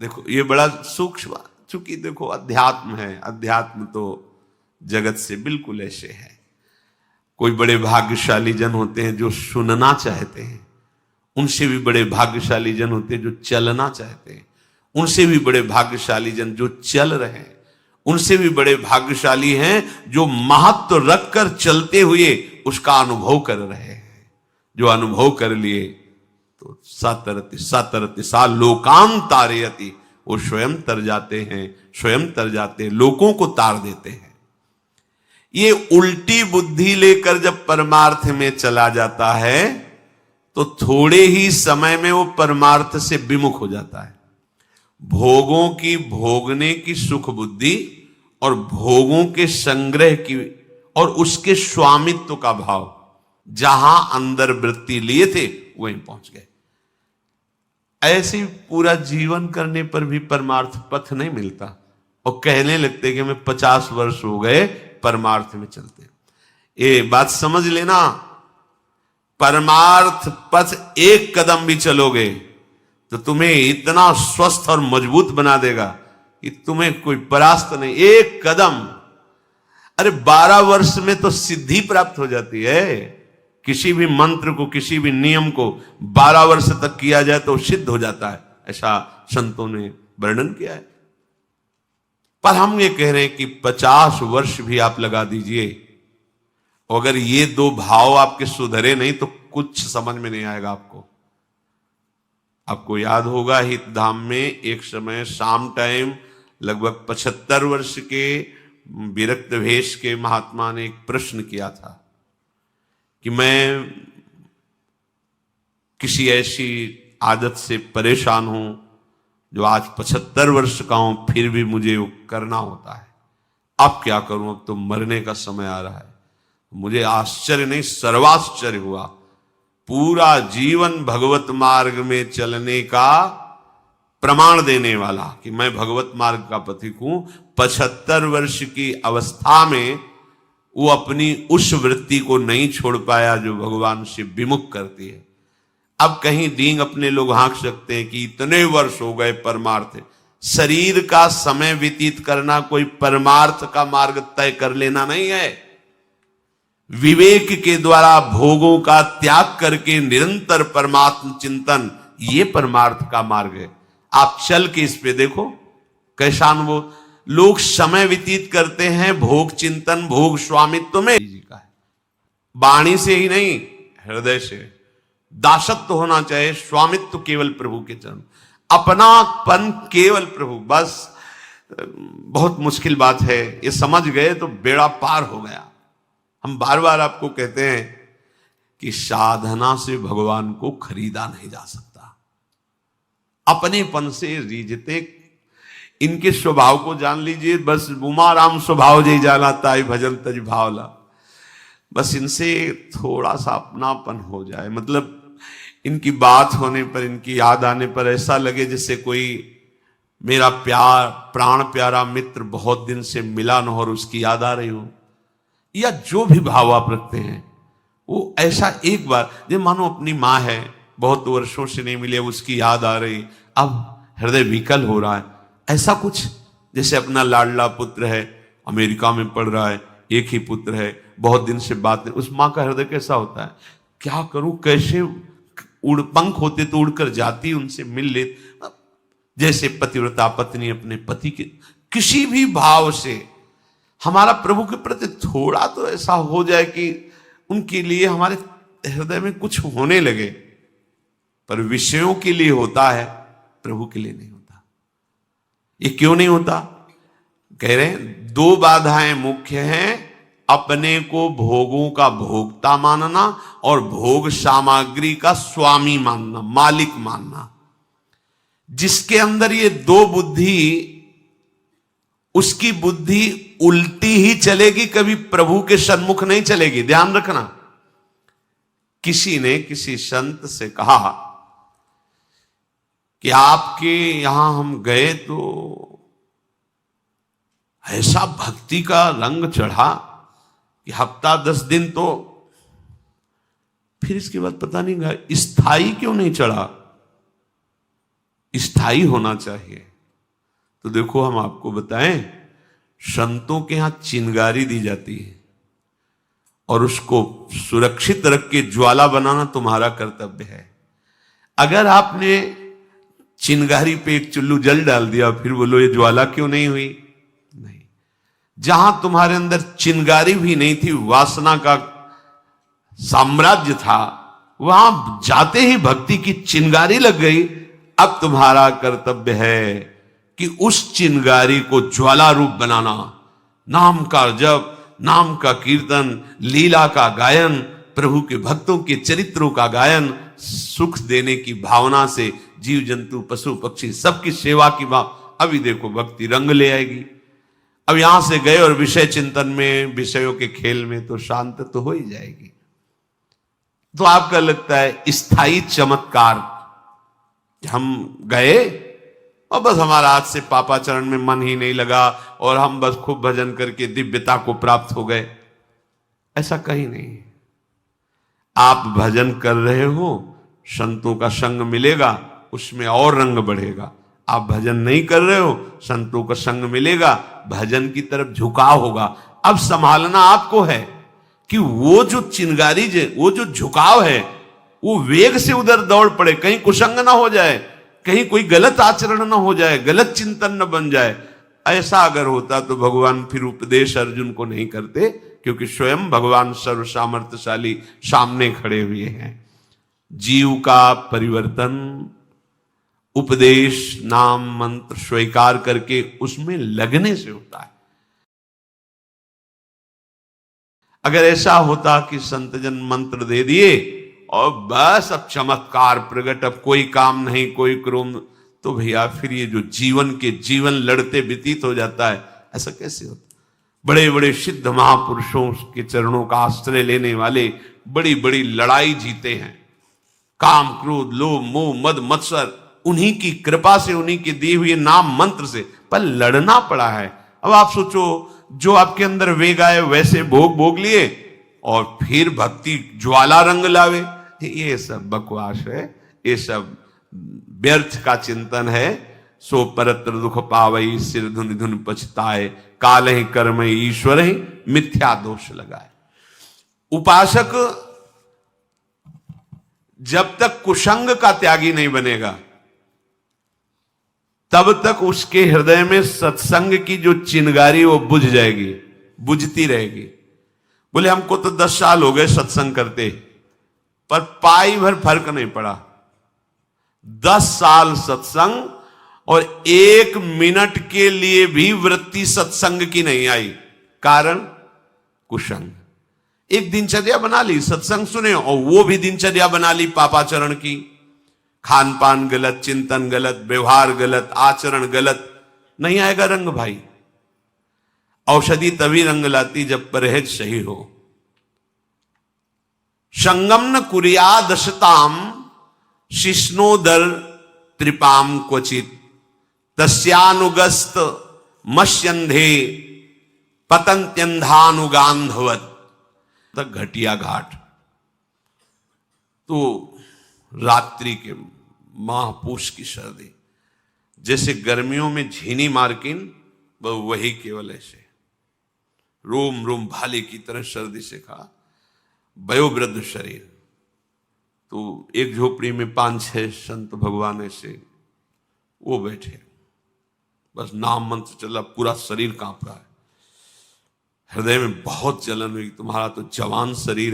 देखो ये बड़ा सूक्ष्म, चूंकि देखो अध्यात्म है, अध्यात्म तो जगत से बिल्कुल ऐसे है। कोई बड़े भाग्यशाली जन होते हैं जो सुनना चाहते हैं, उनसे भी बड़े भाग्यशाली जन होते हैं जो चलना चाहते हैं, उनसे भी बड़े भाग्यशाली जन जो चल रहे हैं, उनसे भी बड़े भाग्यशाली हैं जो महत्व रखकर चलते हुए उसका अनुभव कर रहे हैं। जो अनुभव कर लिए तो सातरति सा लोकान तारयति, वो स्वयं तर जाते हैं, स्वयं तर जाते हैं, लोगों को तार देते हैं। ये उल्टी बुद्धि लेकर जब परमार्थ में चला जाता है तो थोड़े ही समय में वो परमार्थ से विमुख हो जाता है। भोगों की भोगने की सुख बुद्धि और भोगों के संग्रह की और उसके स्वामित्व का भाव, जहां अंदर वृत्ति लिए थे वहीं पहुंच गए। ऐसे ही पूरा जीवन करने पर भी परमार्थ पथ नहीं मिलता और कहने लगते कि हमें 50 वर्ष हो गए परमार्थ में चलते। ये बात समझ लेना, परमार्थ पथ एक कदम भी चलोगे तो तुम्हें इतना स्वस्थ और मजबूत बना देगा कि तुम्हें कोई परास्त नहीं। एक कदम, अरे 12 वर्ष में तो सिद्धि प्राप्त हो जाती है। किसी भी मंत्र को, किसी भी नियम को 12 वर्ष तक किया जाए तो सिद्ध हो जाता है, ऐसा संतों ने वर्णन किया है। पर हम ये कह रहे हैं कि 50 वर्ष भी आप लगा दीजिए, अगर ये दो भाव आपके सुधरे नहीं तो कुछ समझ में नहीं आएगा आपको। आपको याद होगा हितधाम में एक समय शाम टाइम लगभग 75 वर्ष के विरक्त भेष के महात्मा ने एक प्रश्न किया था कि मैं किसी ऐसी आदत से परेशान हूं जो आज 75 वर्ष का हूं, फिर भी मुझे वो करना होता है। अब क्या करूं, अब तो मरने का समय आ रहा है। मुझे आश्चर्य नहीं, सर्वाश्चर्य हुआ। पूरा जीवन भगवत मार्ग में चलने का प्रमाण देने वाला कि मैं भगवत मार्ग का पथिक हूं, 75 वर्ष की अवस्था में वो अपनी उस वृत्ति को नहीं छोड़ पाया जो भगवान से विमुख करती है। अब कहीं डींग अपने लोग हाँक सकते हैं कि इतने वर्ष हो गए परमार्थ। शरीर का समय व्यतीत करना कोई परमार्थ का मार्ग तय कर लेना नहीं है। विवेक के द्वारा भोगों का त्याग करके निरंतर परमात्म चिंतन, ये परमार्थ का मार्ग है। आप चल के इस पे देखो कैसा अनुभव। लोग समय व्यतीत करते हैं भोग चिंतन, भोग स्वामित्व में जी का है। वाणी से ही नहीं, हृदय से दासत्व होना चाहिए, स्वामित्व केवल प्रभु के चरण, अपनापन केवल प्रभु। बस बहुत मुश्किल बात है, ये समझ गए तो बेड़ा पार हो गया। हम बार बार आपको कहते हैं कि साधना से भगवान को खरीदा नहीं जा सकता। अपनेपन से रीझते, इनके स्वभाव को जान लीजिए। बस उमा राम स्वभाव जी जाना ताई भजन तज भावला, बस इनसे थोड़ा सा अपनापन हो जाए, मतलब इनकी बात होने पर, इनकी याद आने पर ऐसा लगे जैसे कोई मेरा प्यार प्राण प्यारा मित्र बहुत दिन से मिला न हो और उसकी याद आ रही हो, या जो भी भाव आप रखते हैं वो ऐसा एक बार, जो मानो अपनी माँ है, बहुत वर्षों से नहीं मिले, उसकी याद आ रही, अब हृदय विकल हो रहा है। ऐसा कुछ जैसे अपना लाडला पुत्र है, अमेरिका में पढ़ रहा है, एक ही पुत्र है, बहुत दिन से बात नहीं, उस माँ का हृदय कैसा होता है, क्या करूं, कैसे उड़, पंख होते तो उड़कर जाती, उनसे मिल ले। जैसे पतिव्रता पत्नी अपने पति के किसी भी भाव से हमारा प्रभु के प्रति थोड़ा तो ऐसा हो जाए कि उनके लिए हमारे हृदय में कुछ होने लगे। पर विषयों के लिए होता है, प्रभु के लिए नहीं होता। ये क्यों नहीं होता? कह रहे हैं 2 बाधाएं मुख्य हैं, अपने को भोगों का भोक्ता मानना और भोग सामग्री का स्वामी मानना, मालिक मानना। जिसके अंदर ये 2 बुद्धि, उसकी बुद्धि उल्टी ही चलेगी, कभी प्रभु के सन्मुख नहीं चलेगी। ध्यान रखना। किसी ने किसी संत से कहा कि आपके यहां हम गए तो ऐसा भक्ति का रंग चढ़ा कि हफ्ता 10 दिन तो, फिर इसके बाद पता नहीं स्थायी क्यों नहीं चढ़ा। स्थायी होना चाहिए। तो देखो हम आपको बताएं, संतों के यहां चिंगारी दी जाती है और उसको सुरक्षित रख के ज्वाला बनाना तुम्हारा कर्तव्य है। अगर आपने चिंगारी पे एक चुल्लू जल डाल दिया, फिर बोलो ये ज्वाला क्यों नहीं हुई? नहीं, जहां तुम्हारे अंदर चिंगारी भी नहीं थी, वासना का साम्राज्य था, वहां जाते ही भक्ति की चिंगारी लग गई। अब तुम्हारा कर्तव्य है कि उस चिंगारी को ज्वाला रूप बनाना, नाम का जप, नाम का कीर्तन, लीला का गायन, प्रभु के भक्तों के चरित्रों का गायन, सुख देने की भावना से जीव जंतु पशु पक्षी सबकी सेवा की भाव। अभी देखो भक्ति रंग ले आएगी। अब यहां से गए और विषय चिंतन में, विषयों के खेल में तो शांत तो हो ही जाएगी। तो आपका लगता है स्थायी चमत्कार, हम गए और बस हमारा आज से पापाचरण में मन ही नहीं लगा और हम बस खूब भजन करके दिव्यता को प्राप्त हो गए, ऐसा कहीं नहीं। आप भजन कर रहे हो, संतों का संग मिलेगा, उसमें और रंग बढ़ेगा। आप भजन नहीं कर रहे हो, संतों का संग मिलेगा, भजन की तरफ झुकाव होगा। अब संभालना आपको है कि वो जो चिंगारी, वो जो झुकाव है, वो वेग से उधर दौड़ पड़े, कहीं कुसंग ना हो जाए, कहीं कोई गलत आचरण ना हो जाए, गलत चिंतन न बन जाए। ऐसा अगर होता तो भगवान फिर उपदेश अर्जुन को नहीं करते, क्योंकि स्वयं भगवान सर्व सामर्थ्यशाली सामने खड़े हुए हैं। जीव का परिवर्तन उपदेश, नाम, मंत्र स्वीकार करके उसमें लगने से होता है। अगर ऐसा होता कि संतजन मंत्र दे दिए और बस अब चमत्कार प्रकट, अब कोई काम नहीं, कोई क्रोम, तो भैया फिर ये जो जीवन लड़ते व्यतीत हो जाता है, ऐसा कैसे होता? बड़े बड़े सिद्ध महापुरुषों के चरणों का आश्रय लेने वाले बड़ी बड़ी लड़ाई जीते हैं, काम क्रोध लोभ मोह मद मत्सर, उन्हीं की कृपा से, उन्हीं के दिए हुए नाम मंत्र से, पर लड़ना पड़ा है। अब आप सोचो, जो आपके अंदर वेग आए वैसे भोग लिए और फिर भक्ति ज्वाला रंग लावे, ये सब बकवास है, ये सब व्यर्थ का चिंतन है। सो परत्र दुख पावई, सिर धुन धुन पछताए, काल ही कर्म ईश्वर ही मिथ्या दोष लगाए। उपासक जब तक कुसंग का त्यागी नहीं बनेगा, तब तक उसके हृदय में सत्संग की जो चिंगारी वो बुझ जाएगी, बुझती रहेगी। बोले हमको तो 10 साल हो गए सत्संग करते, पर पाई भर फर्क नहीं पड़ा। 10 साल सत्संग और 1 मिनट के लिए भी वृत्ति सत्संग की नहीं आई, कारण कुसंग। एक दिनचर्या बना ली, सत्संग सुने और वो भी दिनचर्या बना ली पापाचरण की, खान पान गलत, चिंतन गलत, व्यवहार गलत, आचरण गलत, नहीं आएगा रंग भाई। औषधि तभी रंग लाती जब परहेज सही हो। संगम न कुरिया दशताम शिष्णोदर त्रिपाम क्वचित, तस्यानुगस्त मस्यंधे पतंत्यंधानुगांधवत। तक घटिया घाट तो रात्रि के महापूष की सर्दी, जैसे गर्मियों में झीनी मार्किन, वही केवल ऐसे रोम रोम भाले की तरह सर्दी से खा, वयोवृद्ध शरीर। तो एक झोपड़ी में 5-6 संत भगवान ऐसे वो बैठे, बस नाम मंत्र चला, पूरा शरीर कांप रहा है, हृदय में बहुत जलन हुई, तुम्हारा तो जवान शरीर है,